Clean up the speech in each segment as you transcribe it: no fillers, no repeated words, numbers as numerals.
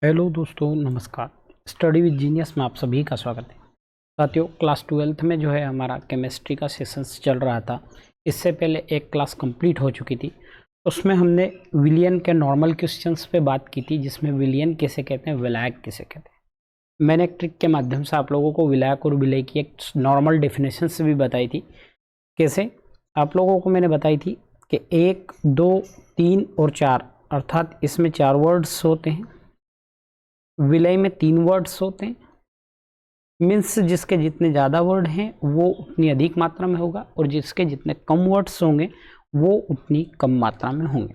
Hello दोस्तों, नमस्कार। Study with genius में आप सभी का स्वागत है। साथियों, क्लास 12th में जो है हमारा केमिस्ट्री का सेशंस चल रहा था। इससे पहले एक क्लास कंप्लीट हो चुकी थी। उसमें हमने विलियन के नॉर्मल क्वेश्चंस पे बात की थी, जिसमें विलियन किसे कहते हैं, विलायक किसे कहते हैं। मैंने एक ट्रिक के माध्यम से आप लोगों को विलायक और विलय की एक नॉर्मल डेफिनेशन से भी बताई थी। कैसे आप लोगों को मैंने बताई थी कि 1, 2, 3 और 4, अर्थात इसमें 4 वर्ड्स होते हैं। विलय में 3 वर्ड्स होते हैं। मीन्स जिसके जितने ज़्यादा वर्ड हैं वो उतनी अधिक मात्रा में होगा, और जिसके जितने कम वर्ड्स होंगे वो उतनी कम मात्रा में होंगे।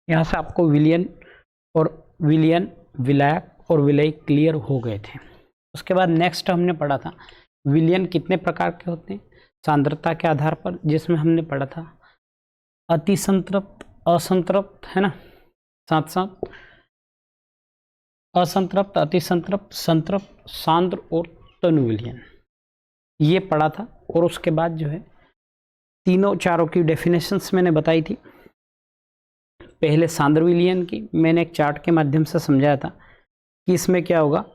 यहाँ से आपको विलियन, विलायक और विलय क्लियर हो गए थे। उसके बाद नेक्स्ट हमने पढ़ा था विलियन कितने प्रकार के होते हैं सांद्रता के आधार पर, जिसमें हमने पढ़ा था अति संतृप्त, असंतृप्त, है ना, साथ साथ असंतृप्त, अतिसंतृप्त, संतृप्त, सांद्र और तनु विलयन, ये पढ़ा था। और उसके बाद जो है तीनों चारों की डेफिनेशंस मैंने बताई थी। पहले सांद्र विलयन की मैंने एक चार्ट के माध्यम से समझाया था कि इसमें क्या होगा,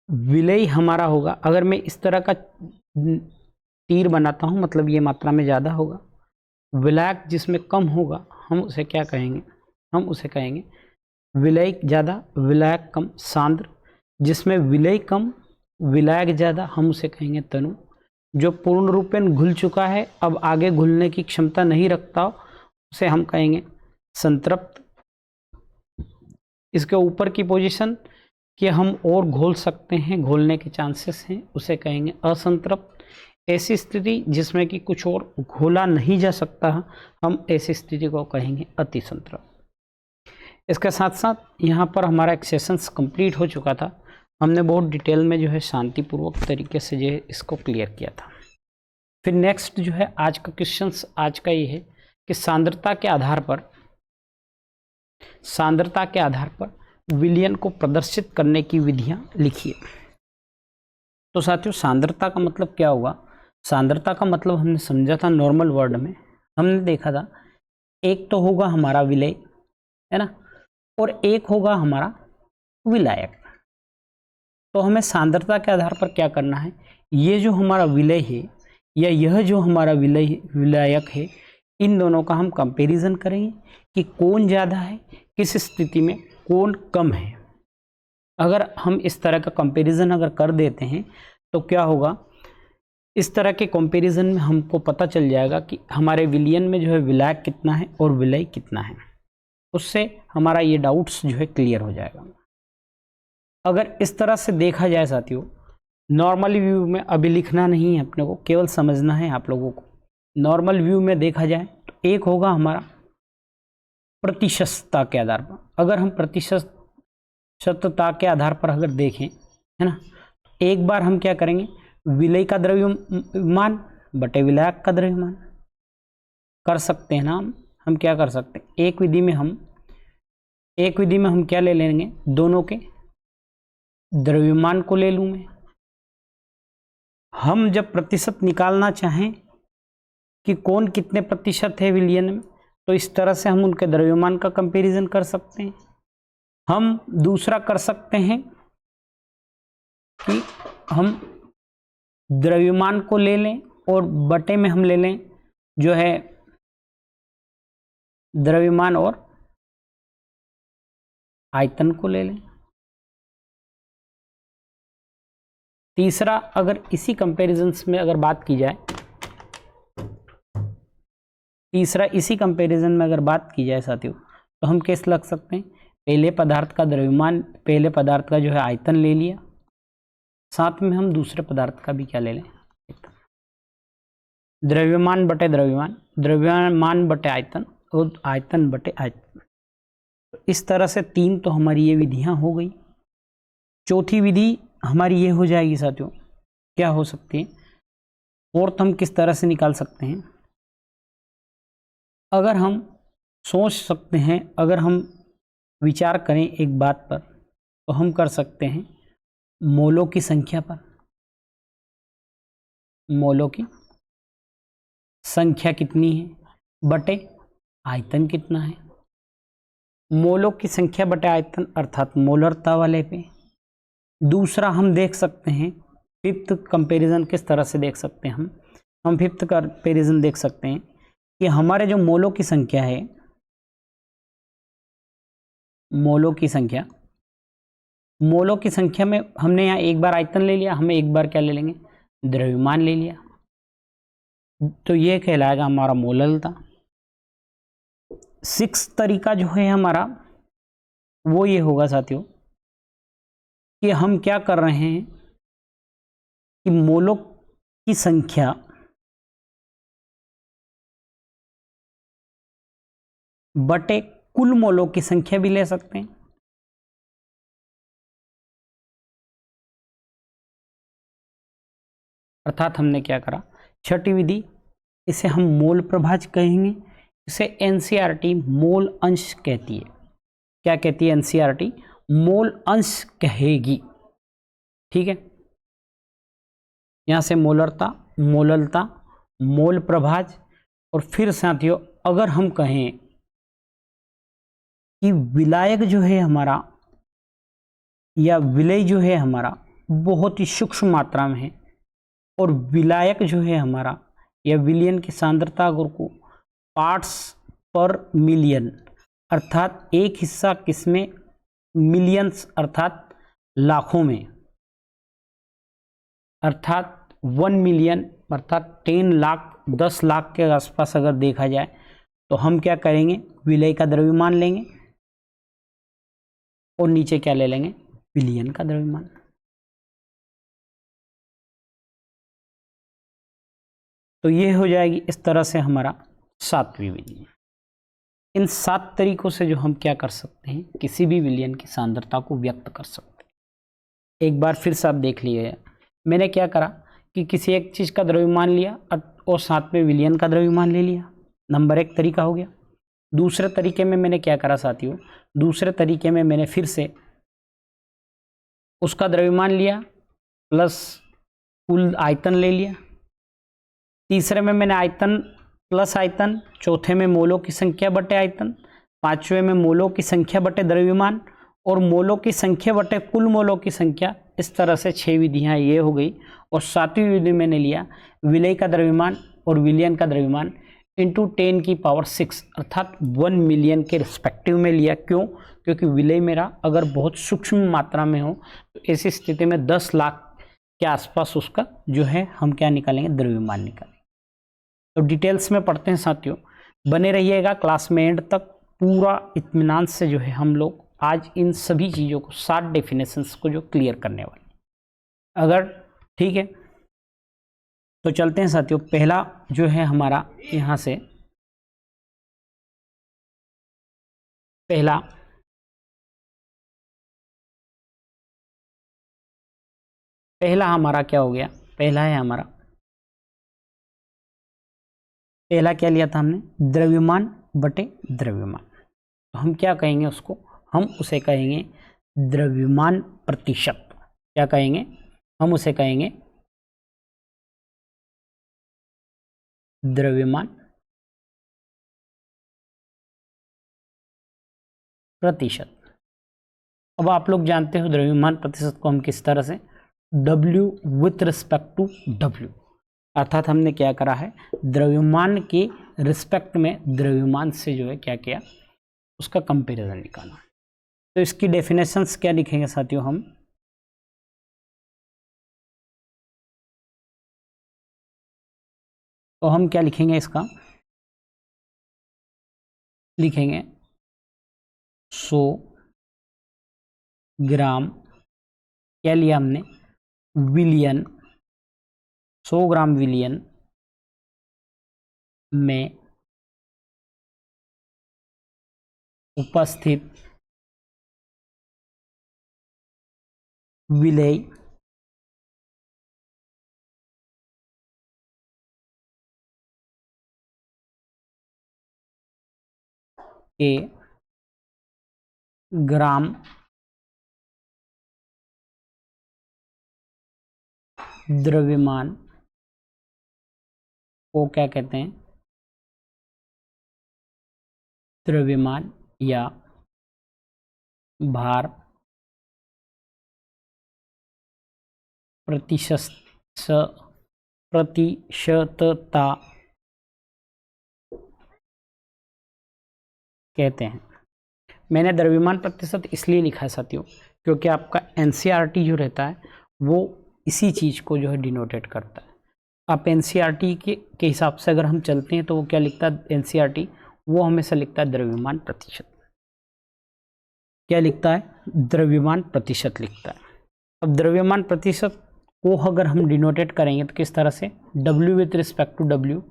विलय हमारा होगा, अगर मैं इस तरह का तीर बनाता हूं मतलब ये मात्रा में ज़्यादा होगा। विलायक जिसमें कम होगा हम उसे क्या कहेंगे, हम उसे कहेंगे विलय ज़्यादा, विलायक कम, सांद्र। जिसमें विलय कम, विलायक ज़्यादा, हम उसे कहेंगे तनु। जो पूर्ण रूपेण घुल चुका है, अब आगे घुलने की क्षमता नहीं रखता, उसे हम कहेंगे संतृप्त। इसके ऊपर की पोजीशन कि हम और घोल सकते हैं, घोलने के चांसेस हैं, उसे कहेंगे असंतृप्त। ऐसी स्थिति जिसमें कि कुछ और घोला नहीं जा सकता, हम ऐसी स्थिति को कहेंगे अति संतृप्त। इसके साथ साथ यहाँ पर हमारा एक सेशंस कंप्लीट हो चुका था। हमने बहुत डिटेल में जो है शांतिपूर्वक तरीके से जो है इसको क्लियर किया था। फिर नेक्स्ट जो है आज का क्वेश्चंस आज का ये है कि सांद्रता के आधार पर विलयन को प्रदर्शित करने की विधियां लिखिए। तो साथियों, सांद्रता का मतलब क्या होगा? सांद्रता का मतलब हमने समझा था नॉर्मल वर्ड में, हमने देखा था एक तो होगा हमारा विलय, है ना, और एक होगा हमारा विलायक। तो हमें सांद्रता के आधार पर क्या करना है, ये जो हमारा विलय है या यह जो हमारा विलायक है, इन दोनों का हम कंपैरिजन करेंगे कि कौन ज़्यादा है, किस स्थिति में कौन कम है। अगर हम इस तरह का कंपैरिजन अगर कर देते हैं तो क्या होगा, इस तरह के कंपैरिजन में हमको पता चल जाएगा कि हमारे विलयन में जो है विलायक कितना है और विलय कितना है। उससे हमारा ये डाउट्स जो है क्लियर हो जाएगा। अगर इस तरह से देखा जाए साथियों, नॉर्मल व्यू में अभी लिखना नहीं है अपने को, केवल समझना है आप लोगों को। नॉर्मल व्यू में देखा जाए तो एक होगा हमारा प्रतिशतता के आधार पर। अगर हम प्रतिशतता के आधार पर अगर देखें, है ना, एक बार हम क्या करेंगे, विलय का द्रव्यमान बटे विलायक का द्रव्यमान कर सकते हैं ना। हम क्या कर सकते हैं, एक विधि में हम क्या ले लेंगे, दोनों के द्रव्यमान को ले लूं मैं। हम जब प्रतिशत निकालना चाहें कि कौन कितने प्रतिशत है विलयन में, तो इस तरह से हम उनके द्रव्यमान का कंपैरिजन कर सकते हैं। हम दूसरा कर सकते हैं कि हम द्रव्यमान को ले लें और बटे में हम ले लें जो है द्रव्यमान और आयतन को ले लें। तीसरा, अगर इसी कंपैरिजन में अगर बात की जाए, साथियों, तो हम कैसे लग सकते हैं, पहले पदार्थ का द्रव्यमान, पहले पदार्थ का जो है आयतन ले लिया, साथ में हम दूसरे पदार्थ का भी क्या ले लें, द्रव्यमान बटे द्रव्यमान, द्रव्यमान बटे आयतन और आयतन बटे आयतन। तो इस तरह से 3 तो हमारी ये विधियां हो गई। चौथी विधि हमारी ये हो जाएगी साथियों, क्या हो सकती है, फोर्थ हम किस तरह से निकाल सकते हैं, अगर हम सोच सकते हैं, अगर हम विचार करें एक बात पर, तो हम कर सकते हैं मोलों की संख्या पर। मोलों की संख्या कितनी है बटे आयतन कितना है। मोलों की संख्या बटे आयतन अर्थात मोलरता वाले पे। दूसरा हम देख सकते हैं फिफ्थ कंपैरिजन किस तरह से देख सकते हैं हम फिफ्थ कंपैरिजन देख सकते हैं कि हमारे जो मोलों की संख्या है, मोलों की संख्या में हमने यहाँ एक बार आयतन ले लिया, हमें एक बार क्या ले लेंगे, द्रव्यमान ले लिया, तो ये कहलाएगा हमारा मोललता। सिक्स तरीका जो है हमारा वो ये होगा साथियों कि हम क्या कर रहे हैं कि मोलों की संख्या बटे कुल मोलों की संख्या भी ले सकते हैं। अर्थात हमने क्या करा, छठी विधि, इसे हम मोल प्रभाज कहेंगे, इसे एनसीईआरटी मोल अंश कहती है। क्या कहती है एनसीईआरटी? मोल अंश कहेगी। ठीक है, यहां से मोलरता, मोललता, मोल प्रभाज, और फिर साथियों अगर हम कहें कि विलायक जो है हमारा या विलय जो है हमारा बहुत ही सूक्ष्म मात्रा में है, और विलायक जो है हमारा या विलियन की सांद्रता अगर को पार्ट्स पर मिलियन अर्थात एक हिस्सा किसमें, मिलियंस अर्थात लाखों में, अर्थात 1 मिलियन अर्थात 10 लाख 10 लाख के आसपास अगर देखा जाए तो हम क्या करेंगे, विलय का द्रव्यमान लेंगे और नीचे क्या ले लेंगे, विलियन का द्रव्यमान। तो ये हो जाएगी इस तरह से हमारा सातवीं विधि। इन 7 तरीकों से जो हम क्या कर सकते हैं, किसी भी विलयन की सांद्रता को व्यक्त कर सकते हैं। एक बार फिर से आप देख लिए, मैंने क्या करा कि किसी एक चीज का द्रव्यमान लिया और साथ में विलयन का द्रव्यमान ले लिया, नंबर 1 तरीका हो गया। दूसरे तरीके में मैंने क्या करा साथियों, दूसरे तरीके में मैंने फिर से उसका द्रव्यमान लिया प्लस कुल आयतन ले लिया। तीसरे में मैंने आयतन प्लस आयतन, चौथे में मोलों की संख्या बटे आयतन, पांचवें में मोलों की संख्या बटे द्रव्यमान, और मोलों की संख्या बटे कुल मोलों की संख्या। इस तरह से 6 विधियां ये हो गई। और 7वीं विधि मैंने लिया विलय का द्रव्यमान और विलयन का द्रव्यमान इंटू 10 की पावर 6 अर्थात 1 मिलियन के रिस्पेक्टिव में लिया। क्यों? क्योंकि विलय मेरा अगर बहुत सूक्ष्म मात्रा में हो तो ऐसी स्थिति में 10 लाख के आसपास उसका जो है हम क्या निकालेंगे, द्रव्यमान निकालेंगे। तो डिटेल्स में पढ़ते हैं साथियों, बने रहिएगा क्लास में एंड तक। पूरा इत्मीनान से जो है हम लोग आज इन सभी चीज़ों को 7 डेफिनेशंस को जो क्लियर करने वाले। अगर ठीक है तो चलते हैं साथियों। पहला जो है हमारा यहाँ से पहला हमारा क्या हो गया, पहला है हमारा, पहला क्या लिया था हमने, द्रव्यमान बटे द्रव्यमान। तो हम क्या कहेंगे उसको, हम उसे कहेंगे द्रव्यमान प्रतिशत। क्या कहेंगे, हम उसे कहेंगे द्रव्यमान प्रतिशत। अब आप लोग जानते हो द्रव्यमान प्रतिशत को हम किस तरह से, W with respect to W, अर्थात हमने क्या करा है, द्रव्यमान के रिस्पेक्ट में द्रव्यमान से जो है क्या किया, उसका कंपैरिजन निकाला। तो इसकी डेफिनेशंस क्या लिखेंगे साथियों हम, तो हम क्या लिखेंगे, इसका लिखेंगे 100 ग्राम, क्या लिया हमने, विलियन, 100 ग्राम विलियन में उपस्थित विलय के ग्राम द्रव्यमान को क्या कहते हैं, द्रव्यमान या भार प्रतिशतता कहते हैं। मैंने द्रव्यमान प्रतिशत इसलिए लिखा है साथियों क्योंकि आपका एनसीईआरटी जो रहता है वो इसी चीज को जो है डिनोटेट करता है। आप एनसीईआरटी के हिसाब से अगर हम चलते हैं तो वो क्या लिखता है एनसीईआरटी, वो हमेशा लिखता है द्रव्यमान प्रतिशत। क्या लिखता है? द्रव्यमान प्रतिशत लिखता है। अब द्रव्यमान प्रतिशत को अगर हम डिनोटेट करेंगे तो किस तरह से, W with respect to W,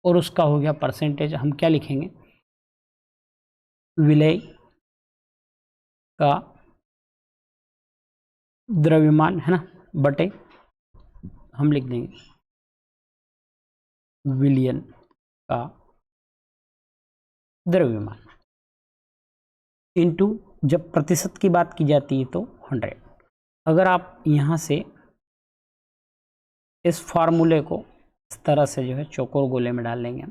और उसका हो गया परसेंटेज। हम क्या लिखेंगे? विलय का द्रव्यमान, है ना, बटे हम लिख देंगे विलयन का द्रव्यमान इनटू, जब प्रतिशत की बात की जाती है तो 100। अगर आप यहाँ से इस फार्मूले को इस तरह से जो है चौकोर गोले में डाल लेंगे,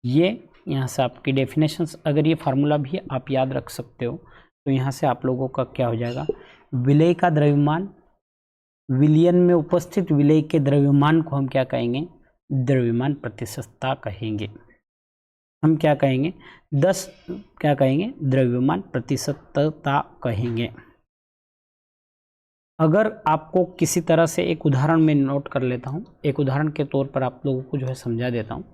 ये यहाँ से आपकी डेफिनेशंस, अगर ये फार्मूला भी आप याद रख सकते हो तो यहाँ से आप लोगों का क्या हो जाएगा, विलय का द्रव्यमान, विलयन में उपस्थित विलय के द्रव्यमान को हम क्या कहेंगे? द्रव्यमान प्रतिशतता कहेंगे। हम क्या कहेंगे? 10 क्या कहेंगे? द्रव्यमान प्रतिशतता कहेंगे। अगर आपको किसी तरह से एक उदाहरण में नोट कर लेता हूँ, एक उदाहरण के तौर पर आप लोगों को जो है समझा देता हूँ।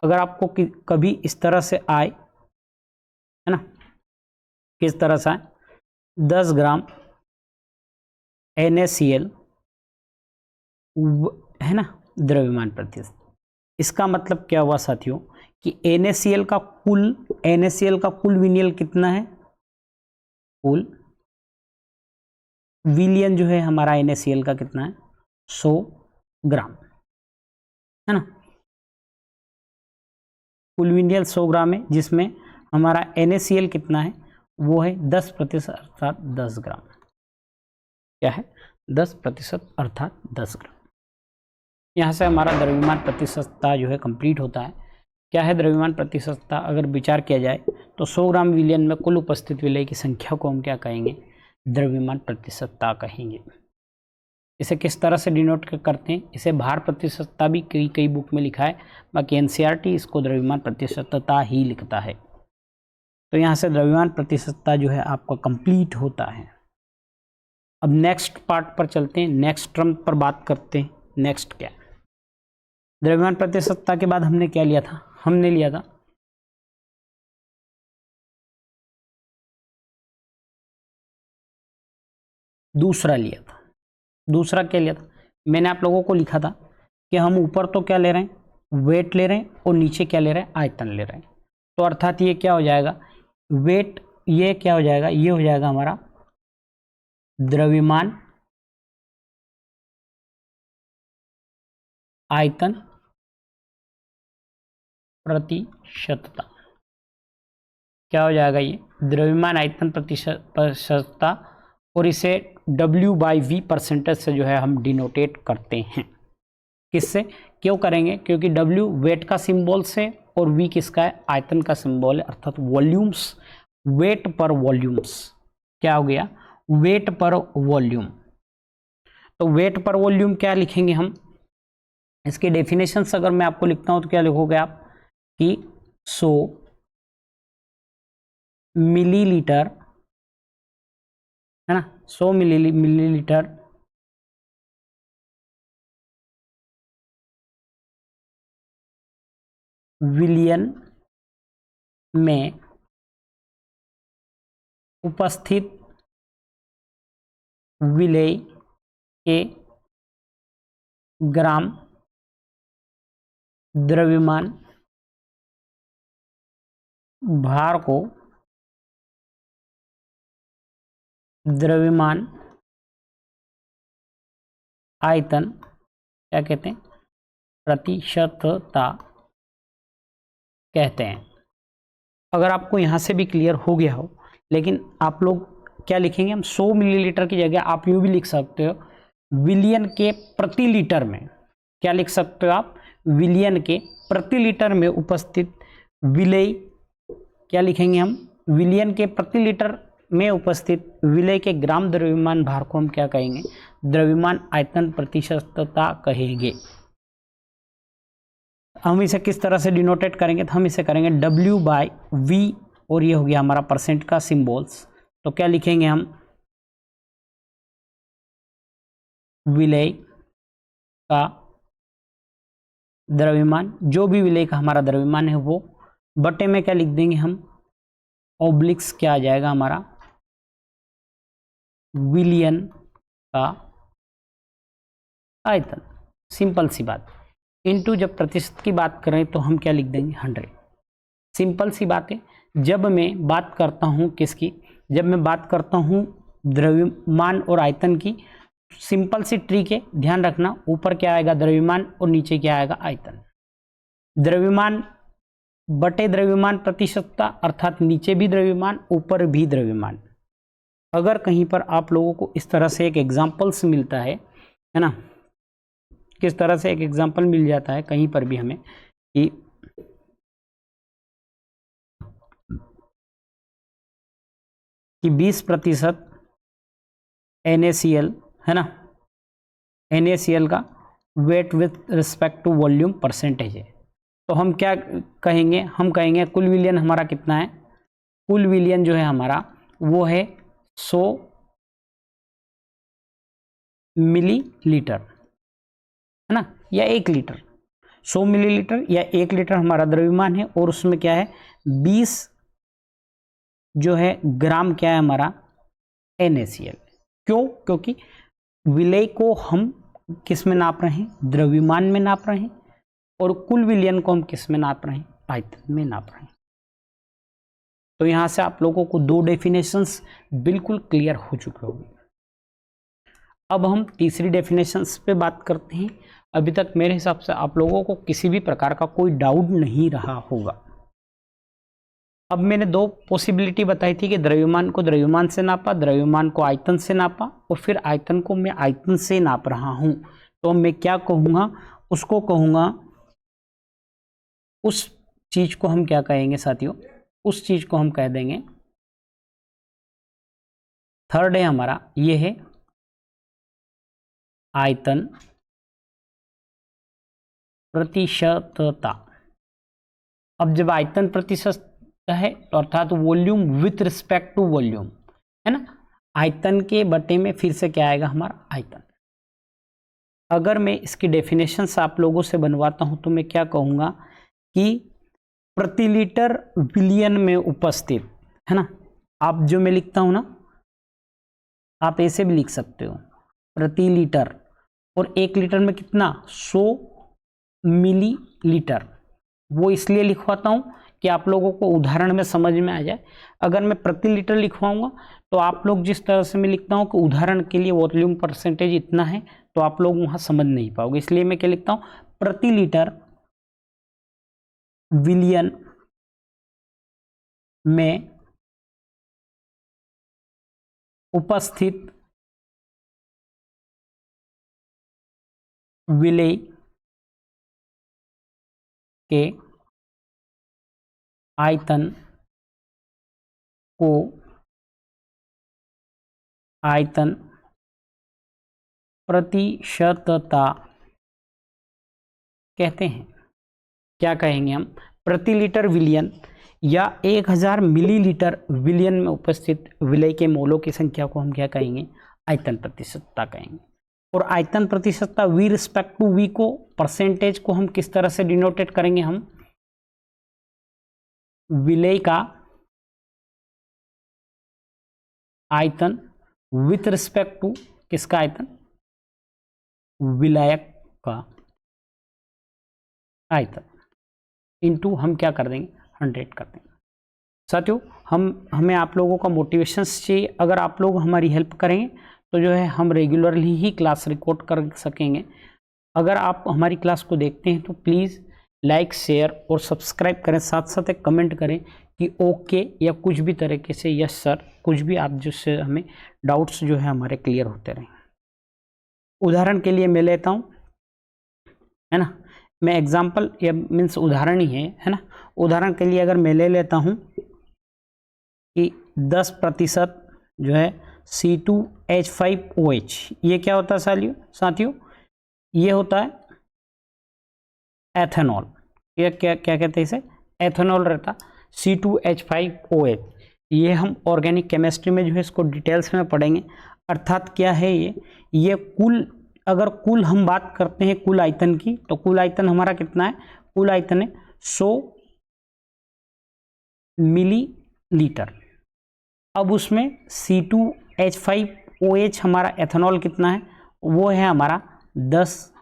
अगर आपको कभी इस तरह से आए, है ना, किस तरह से आए, 10 ग्राम NaCl, है ना, द्रव्यमान प्रतिशत। इसका मतलब क्या हुआ साथियों कि NaCl का कुल विनियल कितना है? कुल विलियन जो है हमारा NaCl का कितना है? 100 ग्राम, है ना। कुल विनियल 100 ग्राम है, जिसमें हमारा NaCl कितना है? वो है 10% अर्थात 10 ग्राम। क्या है? 10% अर्थात 10 ग्राम। यहाँ से हमारा द्रव्यमान प्रतिशतता जो है कंप्लीट होता है। क्या है द्रव्यमान प्रतिशतता? अगर विचार किया जाए तो 100 ग्राम विलयन में कुल उपस्थित विलय की संख्या को हम क्या कहेंगे? द्रव्यमान प्रतिशतता कहेंगे। इसे किस तरह से डिनोट करते हैं? इसे भार प्रतिशतता भी कई बुक में लिखा है, बाकी एनसीईआरटी इसको द्रव्यमान प्रतिशतता ही लिखता है। तो यहाँ से द्रव्यमान प्रतिशतता जो है आपका कंप्लीट होता है। अब नेक्स्ट पार्ट पर चलते हैं, नेक्स्ट टर्म पर बात करते हैं। नेक्स्ट क्या है? द्रव्यमान प्रतिशतता के बाद हमने क्या लिया था? हमने लिया था दूसरा लिया था। दूसरा क्या लिया था? मैंने आप लोगों को लिखा था कि हम ऊपर तो क्या ले रहे हैं? वेट ले रहे हैं, और नीचे क्या ले रहे हैं? आयतन ले रहे हैं। तो अर्थात ये क्या हो जाएगा? वेट, ये क्या हो जाएगा? ये हो जाएगा हमारा द्रव्यमान आयतन प्रतिशतता। क्या हो जाएगा? ये द्रव्यमान आयतन प्रतिशतता, और इसे W/V परसेंटेज से जो है हम डिनोटेट करते हैं। किससे? क्यों करेंगे? क्योंकि W वेट का सिंबल से और V किसका है? आयतन का सिंबल है, अर्थात वॉल्यूम्स, वेट पर वॉल्यूम्स। क्या हो गया? वेट पर वॉल्यूम। तो वेट पर वॉल्यूम क्या लिखेंगे हम? इसके डेफिनेशंस अगर मैं आपको लिखता हूं तो क्या लिखोगे आप कि 100 मिलीलीटर, है ना, 100 मिलीलीटर विलयन में उपस्थित विलय के ग्राम द्रव्यमान भार को द्रव्यमान आयतन क्या कहते हैं? प्रतिशतता कहते हैं। अगर आपको यहाँ से भी क्लियर हो गया हो, लेकिन आप लोग क्या लिखेंगे? हम 100 मिलीलीटर की जगह आप यूँ भी लिख सकते हो विलियन के प्रति लीटर में। क्या लिख सकते हो आप? विलियन के प्रति लीटर में उपस्थित विलय। क्या लिखेंगे हम? विलियन के प्रति लीटर में उपस्थित विलय के ग्राम द्रव्यमान भार को हम क्या कहेंगे? द्रव्यमान आयतन प्रतिशतता कहेंगे। हम इसे किस तरह से डिनोटेट करेंगे? तो हम इसे करेंगे W/V और ये हो गया हमारा परसेंट का सिंबल्स। तो क्या लिखेंगे हम? विलय का द्रव्यमान, जो भी विलय का हमारा द्रव्यमान है वो बटे में क्या लिख देंगे हम? ऑब्लिक्स क्या आ जाएगा हमारा? विलियन का आयतन। सिंपल सी बात। इनटू जब प्रतिशत की बात करें तो हम क्या लिख देंगे? 100। सिंपल सी बात है। जब मैं बात करता हूं किसकी? जब मैं बात करता हूं द्रव्यमान और आयतन की, सिंपल सी ट्रिक है, ध्यान रखना। ऊपर क्या आएगा? द्रव्यमान और नीचे क्या आएगा? आयतन। द्रव्यमान बटे द्रव्यमान प्रतिशतता, अर्थात नीचे भी द्रव्यमान ऊपर भी द्रव्यमान। अगर कहीं पर आप लोगों को इस तरह से एक एग्जाम्पल्स मिलता है ना, किस तरह से एक एग्जाम्पल मिल जाता है कहीं पर भी हमें कि 20% NaCl है ना, NaCl का weight with respect to volume percentage है, तो हम क्या कहेंगे? हम कहेंगे कुल विलियन हमारा कितना है? कुल विलियन जो है हमारा वो है 100 मिलीलीटर, है ना, या 1 लीटर। 100 मिलीलीटर या 1 लीटर हमारा द्रव्यमान है और उसमें क्या है? 20 जो है ग्राम क्या है हमारा? NaCl। क्यों? क्योंकि विलय को हम किस में नाप रहे हैं? द्रव्यमान में नाप रहे हैं, और कुल विलयन को हम किस में नाप रहे हैं? आयतन में नाप रहे हैं। तो यहां से आप लोगों को 2 डेफिनेशंस बिल्कुल क्लियर हो चुके होंगे। अब हम तीसरी डेफिनेशंस पे बात करते हैं। अभी तक मेरे हिसाब से आप लोगों को किसी भी प्रकार का कोई डाउट नहीं रहा होगा। अब मैंने 2 पॉसिबिलिटी बताई थी कि द्रव्यमान को द्रव्यमान से नापा, द्रव्यमान को आयतन से नापा, और फिर आयतन को मैं आयतन से नाप रहा हूं। तो मैं क्या कहूंगा? उसको कहूंगा, उस चीज को हम क्या कहेंगे साथियों? उस चीज को हम कह देंगे, थर्ड है हमारा, ये है आयतन प्रतिशतता। अब जब आयतन प्रतिशत है तो अर्थात volume with respect to volume, है ना, आयतन के बटे में फिर से क्या आएगा? हमारा आयतन। अगर मैं इसकी डेफिनेशंस आप लोगों से बनवाता हूं तो मैं क्या कहूंगा कि प्रति लीटर विलियन में उपस्थित, है ना, आप जो मैं लिखता हूं ना, आप ऐसे भी लिख सकते हो, प्रति लीटर, और 1 लीटर में कितना? 100 मिलीलीटर। वो इसलिए लिखवाता हूं कि आप लोगों को उदाहरण में समझ में आ जाए। अगर मैं प्रति लीटर लिखवाऊंगा तो आप लोग जिस तरह से मैं लिखता हूं कि उदाहरण के लिए वॉल्यूम परसेंटेज इतना है, तो आप लोग वहां समझ नहीं पाओगे। इसलिए मैं क्या लिखता हूं? प्रति लीटर विलियन में उपस्थित विलय के आयतन को आयतन प्रतिशतता कहते हैं। क्या कहेंगे हम? प्रति लीटर विलियन या 1000 मिलीलीटर विलियन में उपस्थित विलय के मोलों की संख्या को हम क्या कहेंगे? आयतन प्रतिशतता कहेंगे। और आयतन प्रतिशतता वी रिस्पेक्ट टू वी को, परसेंटेज को हम किस तरह से डिनोटेट करेंगे? हम विलय का आयतन विथ रिस्पेक्ट टू किसका आयतन? विलायक का आयतन, इनटू हम क्या कर देंगे? 100 कर देंगे। साथियों, हमें आप लोगों का मोटिवेशन चाहिए। अगर आप लोग हमारी हेल्प करेंगे तो जो है हम रेगुलरली ही क्लास रिकॉर्ड कर सकेंगे। अगर आप हमारी क्लास को देखते हैं तो प्लीज़ लाइक, शेयर और सब्सक्राइब करें। साथ साथ एक कमेंट करें कि ओके या कुछ भी तरीके से यस सर, कुछ भी आप जिससे हमें डाउट्स जो है हमारे क्लियर होते रहें। उदाहरण के लिए मैं लेता हूँ, है ना, मैं एग्जाम्पल या मीन्स उदाहरण ही है ना। उदाहरण के लिए अगर मैं ले लेता हूँ कि 10% जो है C2H5OH, ये क्या होता है साथियों, ये होता है एथेनॉल। ये क्या क्या कहते हैं इसे, एथेनॉल रहता C2H5OH। ये हम ऑर्गेनिक केमिस्ट्री में जो है इसको डिटेल्स में पढ़ेंगे। अर्थात क्या है ये कुल, अगर कुल हम बात करते हैं कुल आयतन की, तो कुल आयतन हमारा कितना है, कुल आयतन है 100 मिलीलीटर। अब उसमें C2H5OH हमारा एथेनॉल कितना है, वो है हमारा 10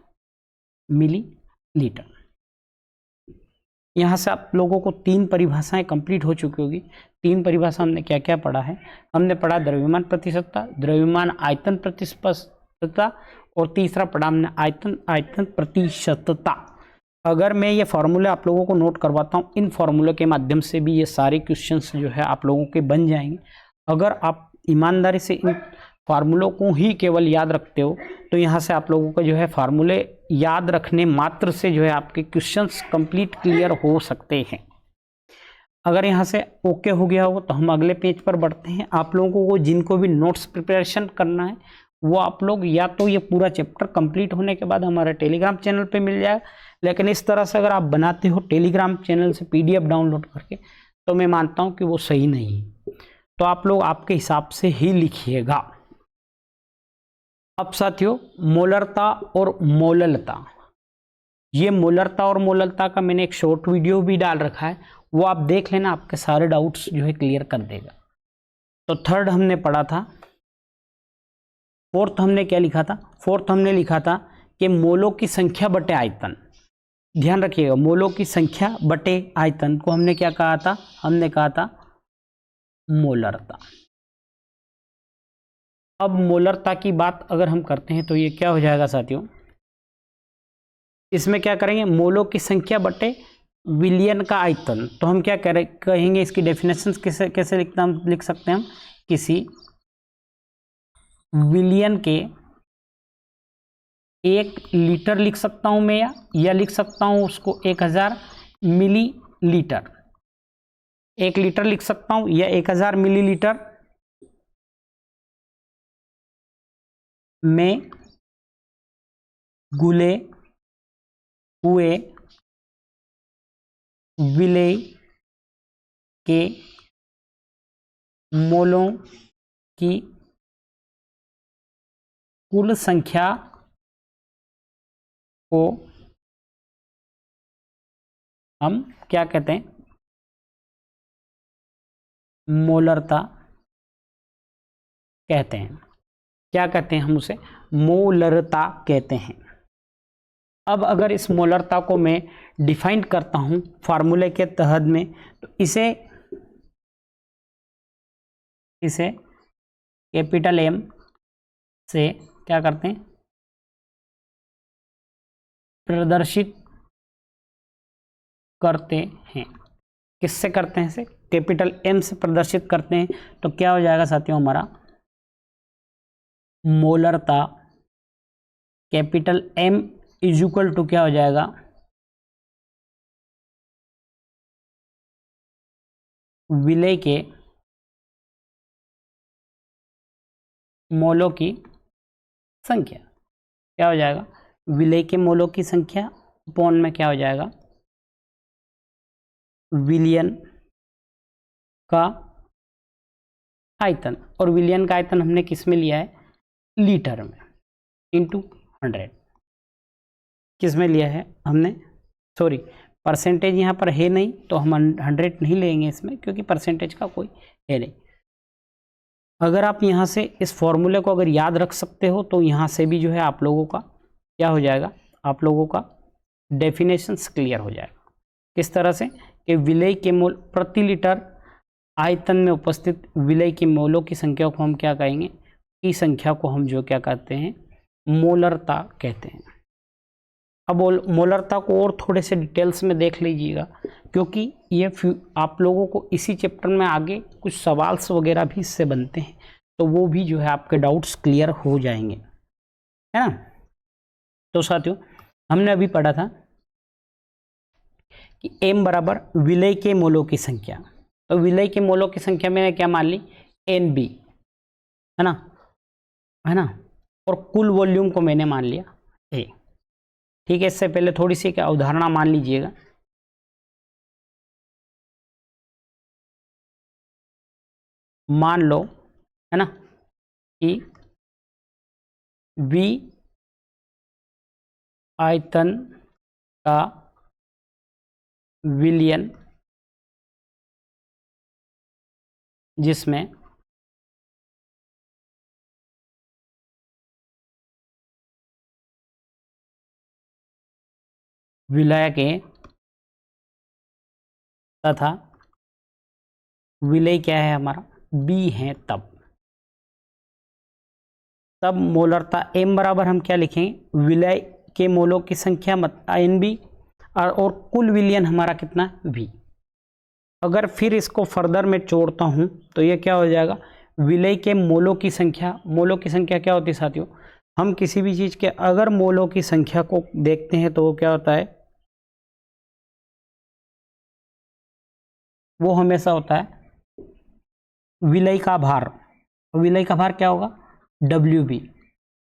मिलीलीटर। यहाँ से आप लोगों को 3 परिभाषाएं कंप्लीट हो चुकी होगी। 3 परिभाषा हमने क्या क्या पढ़ा है, हमने पढ़ा द्रव्यमान प्रतिशतता, द्रव्यमान आयतन प्रतिशतता, और तीसरा पढ़ा हमने आयतन प्रतिशतता। अगर मैं ये फॉर्मूले आप लोगों को नोट करवाता हूँ, इन फॉर्मूले के माध्यम से भी ये सारे क्वेश्चंस जो है आप लोगों के बन जाएंगे। अगर आप ईमानदारी से इन फार्मूलों को ही केवल याद रखते हो, तो यहाँ से आप लोगों को जो है फार्मूले याद रखने मात्र से जो है आपके क्वेश्चंस कंप्लीट क्लियर हो सकते हैं। अगर यहाँ से ओके हो गया हो तो हम अगले पेज पर बढ़ते हैं। आप लोगों को जिनको भी नोट्स प्रिपरेशन करना है, वो आप लोग या तो ये पूरा चैप्टर कंप्लीट होने के बाद हमारे टेलीग्राम चैनल पे मिल जाएगा, लेकिन इस तरह से अगर आप बनाते हो टेलीग्राम चैनल से PDF डाउनलोड करके, तो मैं मानता हूँ कि वो सही नहीं है। तो आप लोग आपके हिसाब से ही लिखिएगा। अब साथियों, मोलरता और मोललता, ये मोलरता और मोललता का मैंने एक शॉर्ट वीडियो भी डाल रखा है, वो आप देख लेना, आपके सारे डाउट्स जो है क्लियर कर देगा। तो थर्ड हमने पढ़ा था। फोर्थ हमने क्या लिखा था, फोर्थ हमने लिखा था कि मोलों की संख्या बटे आयतन। ध्यान रखिएगा, मोलों की संख्या बटे आयतन को हमने क्या कहा था, हमने कहा था मोलरता। अब मोलरता की बात अगर हम करते हैं तो ये क्या हो जाएगा साथियों, इसमें क्या करेंगे, मोलों की संख्या बटे विलियन का आयतन। तो हम क्या कहेंगे, इसकी डेफिनेशन कैसे कैसे लिख सकते हैं हम, किसी विलियन के 1 लीटर लिख सकता हूं मैं, या लिख सकता हूं उसको 1000 मिलीलीटर। 1 लीटर लिख सकता हूं या 1000 मिलीलीटर में घुले हुए विलेय के मोलों की कुल संख्या को हम क्या कहते हैं, मोलरता कहते हैं। क्या कहते हैं हम उसे, मोलरता कहते हैं। अब अगर इस मोलरता को मैं डिफाइन करता हूं फार्मूले के तहत में, तो इसे कैपिटल M से क्या करते हैं, प्रदर्शित करते हैं। किससे करते हैं, इसे कैपिटल M से प्रदर्शित करते हैं। तो क्या हो जाएगा साथियों, हमारा मोलरता capital M is equal to क्या हो जाएगा, विलेय के मोलों की संख्या। क्या हो जाएगा, विलेय के मोलों की संख्या अपॉन में क्या हो जाएगा, विलियन का आयतन। और विलियन का आयतन हमने किस में लिया है, लीटर में, इंटू 100। किस में लिया है हमने, सॉरी परसेंटेज यहाँ पर है नहीं, तो हम 100 नहीं लेंगे इसमें, क्योंकि परसेंटेज का कोई है नहीं। अगर आप यहाँ से इस फॉर्मूले को अगर याद रख सकते हो, तो यहाँ से भी जो है आप लोगों का क्या हो जाएगा, आप लोगों का डेफिनेशंस क्लियर हो जाएगा। किस तरह से कि विलेय के मोल प्रति लीटर आयतन में उपस्थित विलेय के मोलों की संख्या को हम क्या कहेंगे, की संख्या को हम जो क्या कहते हैं, मोलरता कहते हैं। अब मोलरता को और थोड़े से डिटेल्स में देख लीजिएगा, क्योंकि ये आप लोगों को इसी चैप्टर में आगे कुछ सवाल्स वगैरह भी इससे बनते हैं, तो वो भी जो है आपके डाउट्स क्लियर हो जाएंगे, है ना। तो साथियों, हमने अभी पढ़ा था कि M बराबर विलेय के मोलों की संख्या। तो विलेय के मोलों की संख्या मैंने क्या मान ली, NB। है ना, और कुल वॉल्यूम को मैंने मान लिया ए। ठीक है, इससे पहले थोड़ी सी क्या अवधारणा मान लीजिएगा। मान लो, है ना, कि V आयतन का विलयन, जिसमें विलय के तथा विलय क्या है हमारा B है, तब मोलरता M बराबर हम क्या लिखेंगे, विलय के मोलों की संख्या मत NB और कुल विलयन हमारा कितना V। अगर फिर इसको फर्दर में जोड़ता हूं तो ये क्या हो जाएगा, विलय के मोलों की संख्या। मोलों की संख्या क्या होती है साथियों, हम किसी भी चीज के अगर मोलों की संख्या को देखते हैं तो वो क्या होता है, वो हमेशा होता है विलय का भार। विलय का भार क्या होगा, WB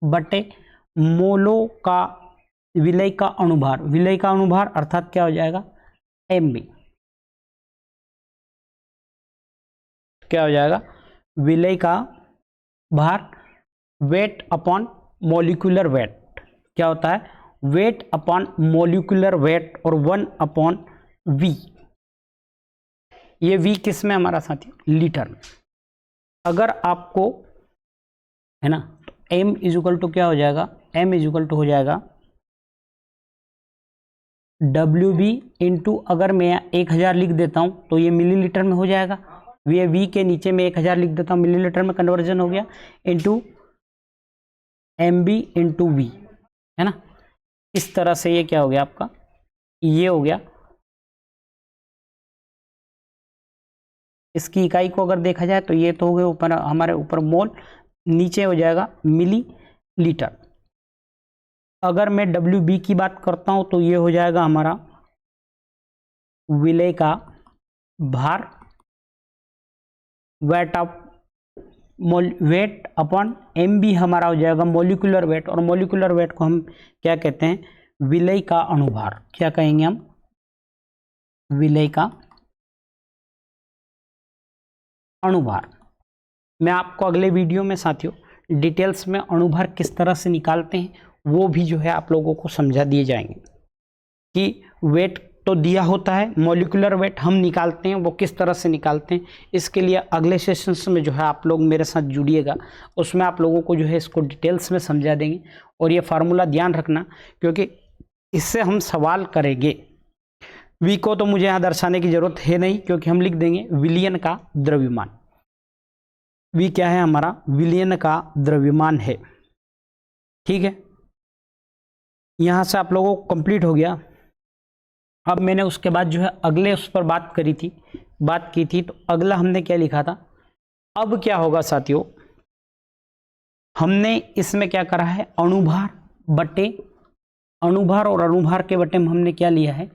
बटे मोलों का विलय का अनुभार। विलय का अनुभार अर्थात क्या हो जाएगा, MB। क्या हो जाएगा, विलय का भार वेट अपॉन मॉलिक्यूलर वेट। क्या होता है, वेट अपॉन मॉलिक्यूलर वेट और 1 अपॉन V। ये V किस में हमारा साथी, लीटर में। अगर आपको, है ना, तो M इज इक्वल टू क्या हो जाएगा, M इज इक्वल टू हो जाएगा WB इंटू, अगर मैं 1000 लिख देता हूं तो ये मिलीलीटर में हो जाएगा। V के नीचे में 1000 लिख देता हूं, मिलीलीटर में कन्वर्जन हो गया, इंटू MB इंटू V, है ना। इस तरह से ये क्या हो गया आपका, ये हो गया। इसकी इकाई को अगर देखा जाए तो ये तो हो गए ऊपर हमारे ऊपर मोल, नीचे हो जाएगा मिली लीटर। अगर मैं WB की बात करता हूं तो ये हो जाएगा हमारा विलय का भार वेट अपॉन MB हमारा हो जाएगा मॉलिक्यूलर वेट, और मॉलिक्यूलर वेट को हम क्या कहते हैं, विलय का अणुभार। क्या कहेंगे हम, विलय का अणुभार। मैं आपको अगले वीडियो में साथियों डिटेल्स में अणुभार किस तरह से निकालते हैं वो भी जो है आप लोगों को समझा दिए जाएंगे, कि वेट तो दिया होता है, मॉलिक्यूलर वेट हम निकालते हैं, वो किस तरह से निकालते हैं। इसके लिए अगले सेशंस में जो है आप लोग मेरे साथ जुड़िएगा, उसमें आप लोगों को जो है इसको डिटेल्स में समझा देंगे। और ये फार्मूला ध्यान रखना, क्योंकि इससे हम सवाल करेंगे। V को तो मुझे यहाँ दर्शाने की जरूरत है नहीं, क्योंकि हम लिख देंगे विलयन का द्रव्यमान। V क्या है हमारा, विलयन का द्रव्यमान है। ठीक है, यहां से आप लोगों को कंप्लीट हो गया। अब मैंने उसके बाद जो है अगले उस पर बात की थी, तो अगला हमने क्या लिखा था। अब क्या होगा साथियों, हमने इसमें क्या करा है, अणुभार बटे अणुभार, और अणुभार के बटे में हमने क्या लिया है,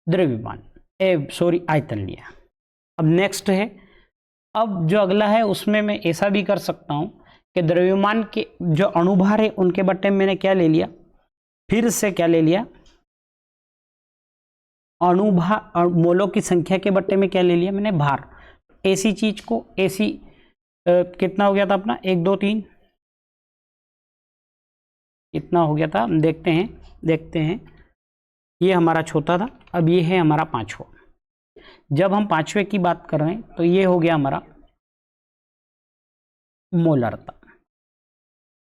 द्रव्यमान, आयतन लिया। अब नेक्स्ट है, अब जो अगला है उसमें मैं ऐसा भी कर सकता हूं कि द्रव्यमान के जो अणुभार है उनके बटे में मैंने क्या ले लिया, फिर से क्या ले लिया, अणुभार मोलों की संख्या के बट्टे में क्या ले लिया मैंने, भार। ऐसी चीज को ऐसी कितना हो गया था अपना, 1 2 3 कितना हो गया था, देखते हैं। ये हमारा छोटा था, अब ये है हमारा 5वां। जब हम 5वें की बात कर रहे हैं तो ये हो गया हमारा मोलरता।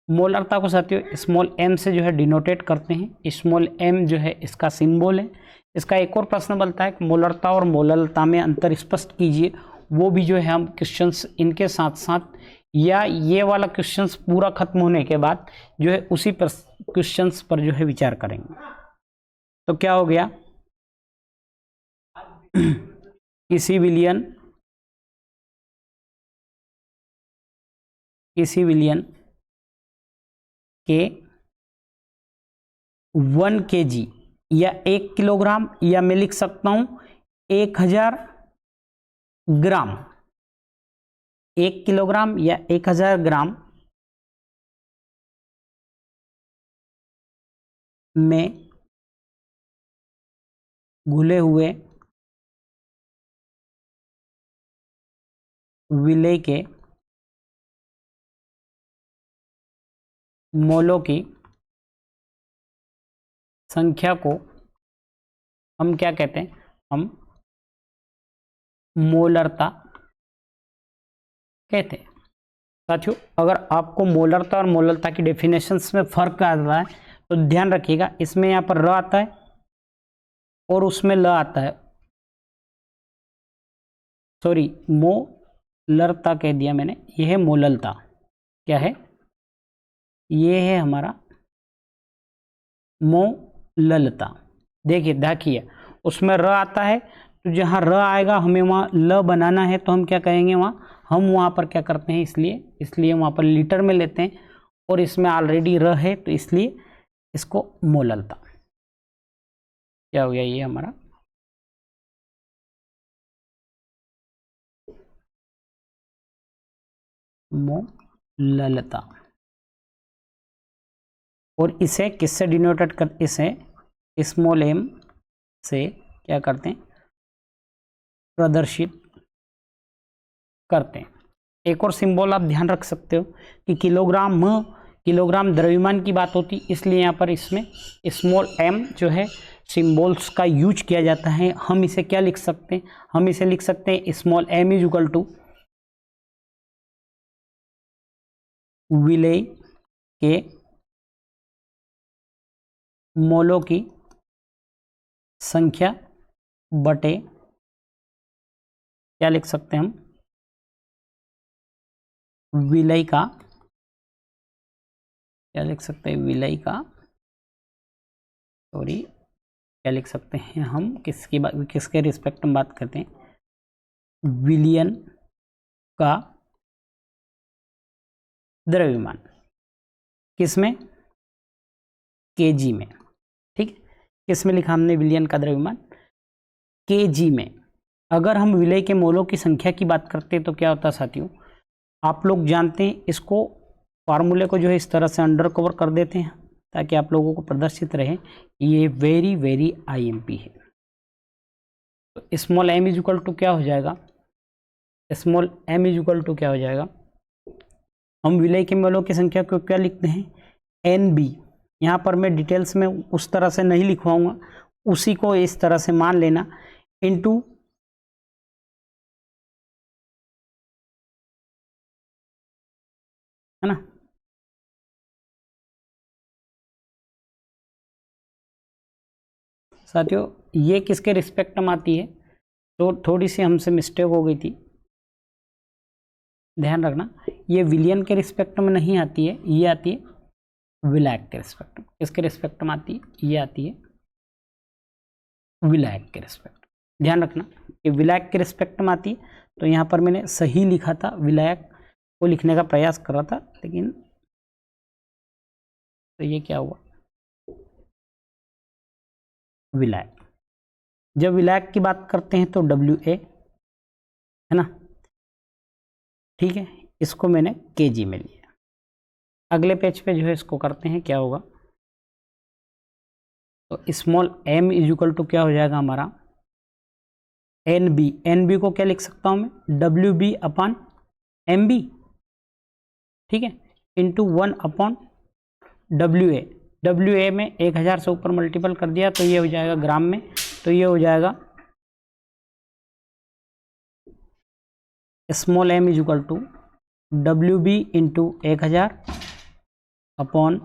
मोलरता को साथियों स्मॉल m से जो है डिनोटेट करते हैं। स्मॉल m जो है इसका सिंबल है। इसका एक और प्रश्न बनता है कि मोलरता और मोललता में अंतर स्पष्ट कीजिए। वो भी जो है हम क्वेश्चंस इनके साथ साथ, या ये वाला क्वेश्चंस पूरा खत्म होने के बाद जो है उसी क्वेश्चंस पर जो है विचार करेंगे। तो क्या हो गया, किसी विलयन के 1 kg या 1 किलोग्राम, या मैं लिख सकता हूं 1000 ग्राम, 1 किलोग्राम या 1000 ग्राम में घुले हुए विलेय के मोलों की संख्या को हम क्या कहते हैं? हम मोलरता कहते हैं। साथियों, अगर आपको मोलरता और मोलरता की डेफिनेशंस में फर्क आ रहा है तो ध्यान रखिएगा, इसमें यहाँ पर र आता है और उसमें ल आता है। सॉरी, मोलरता कह दिया मैंने, यह है मोललता। क्या है? ये है हमारा मोललता। देखिए उसमें र आता है, तो जहाँ र आएगा हमें वहाँ ल बनाना है, तो हम क्या कहेंगे? हम वहाँ पर क्या करते हैं, इसलिए वहाँ पर लीटर में लेते हैं, और इसमें ऑलरेडी र है तो इसलिए इसको मोललता। क्या हो गया? ये हमारा मोललता। और इसे किससे डिनोटेड कर? इसे स्मॉल m से क्या करते हैं? प्रदर्शित करते हैं। एक और सिंबल आप ध्यान रख सकते हो कि किलोग्राम द्रव्यमान की बात होती, इसलिए यहाँ पर इसमें स्मॉल m जो है सिंबल्स का यूज किया जाता है। हम इसे क्या लिख सकते हैं? हम इसे लिख सकते हैं small m is equal to विलेय के मोलों की संख्या बटे, क्या लिख सकते हैं हम? विलेय का, क्या लिख सकते हैं? विलेय का, सॉरी, क्या लिख सकते हैं हम? किसके रिस्पेक्ट में बात करते हैं? विलियन का द्रव्यमान। किसमें? केजी में। ठीक है, किसमें लिखा हमने विलियन का द्रव्यमान? केजी में। अगर हम विलेय के मोलों की संख्या की बात करते हैं तो क्या होता है साथियों? आप लोग जानते हैं, इसको फार्मूले को जो है इस तरह से अंडर कवर कर देते हैं ताकि आप लोगों को प्रदर्शित रहे। ये वेरी आईएमपी है। तो small m is equal to क्या हो जाएगा? Small m is equal to क्या हो जाएगा? हम विलेय के मोलों की संख्या को क्या लिखते हैं? NB। यहाँ पर मैं डिटेल्स में उस तरह से नहीं लिखवाऊंगा, उसी को इस तरह से मान लेना, इनटू है ना। साथियों, ये किसके रिस्पेक्ट में आती है? तो थोड़ी सी हमसे मिस्टेक हो गई थी, ध्यान रखना। ये विलियन के रिस्पेक्ट में नहीं आती है, ये आती है विलायक के रिस्पेक्ट में। किसके रिस्पेक्ट में आती है? ये आती है विलायक के रिस्पेक्ट। ध्यान रखना, ये विलायक के रिस्पेक्ट में आती है। तो यहाँ पर मैंने सही लिखा था, विलायक को लिखने का प्रयास कर रहा था, लेकिन तो ये क्या हुआ? विलायक। जब विलायक की बात करते हैं तो WA है ना। ठीक है, इसको मैंने केजी में लिया। अगले पेज पे जो है इसको करते हैं, क्या होगा? तो small m is equal to क्या हो जाएगा हमारा? NB को क्या लिख सकता हूं मैं? WB upon MB। ठीक है, इंटू 1 अपॉन WA में 1000 से ऊपर मल्टीपल कर दिया तो ये हो जाएगा ग्राम में, तो ये हो जाएगा small m is equal to WB into 1000 upon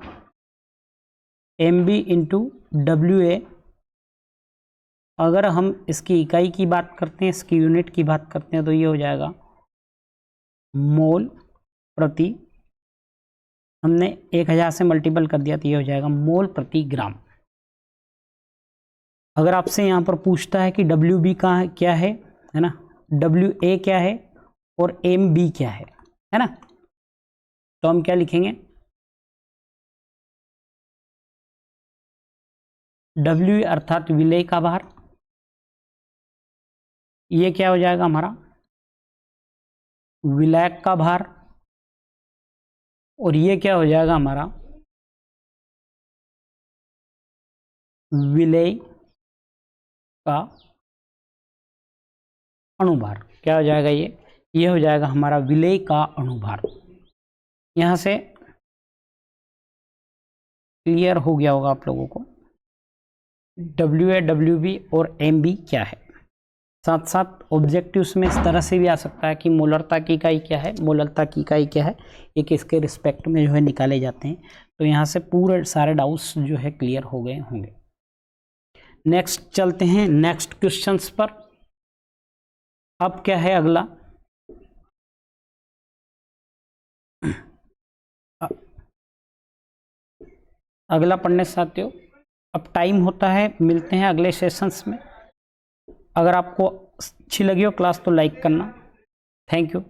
MB into WA। अगर हम इसकी इकाई की बात करते हैं, इसकी यूनिट की बात करते हैं, तो ये हो जाएगा मोल प्रति, हमने 1000 से मल्टीपल कर दिया तो ये हो जाएगा मोल प्रति ग्राम। अगर आपसे यहाँ पर पूछता है कि WB का क्या है ना, WA क्या है और MB क्या है ना, तो हम क्या लिखेंगे? W अर्थात विलेय का भार, ये क्या हो जाएगा हमारा? विलायक का भार, और ये क्या हो जाएगा हमारा? विलेय का अणुभार। क्या हो जाएगा ये हो जाएगा हमारा विलेय का अणुभार। यहां से क्लियर हो गया होगा आप लोगों को WA WB और MB क्या है। साथ साथ ऑब्जेक्टिव्स में इस तरह से भी आ सकता है कि मोलरता की इकाई क्या है, मोलरता की इकाई क्या है, ये किसके रिस्पेक्ट में जो है निकाले जाते हैं। तो यहाँ से पूरे सारे डाउट्स जो है क्लियर हो गए होंगे। नेक्स्ट चलते हैं नेक्स्ट क्वेश्चंस पर। अब क्या है अगला, अगला पढ़ने साथियों अब टाइम होता है, मिलते हैं अगले सेशंस में। अगर आपको अच्छी लगी हो क्लास तो लाइक करना। Thank you.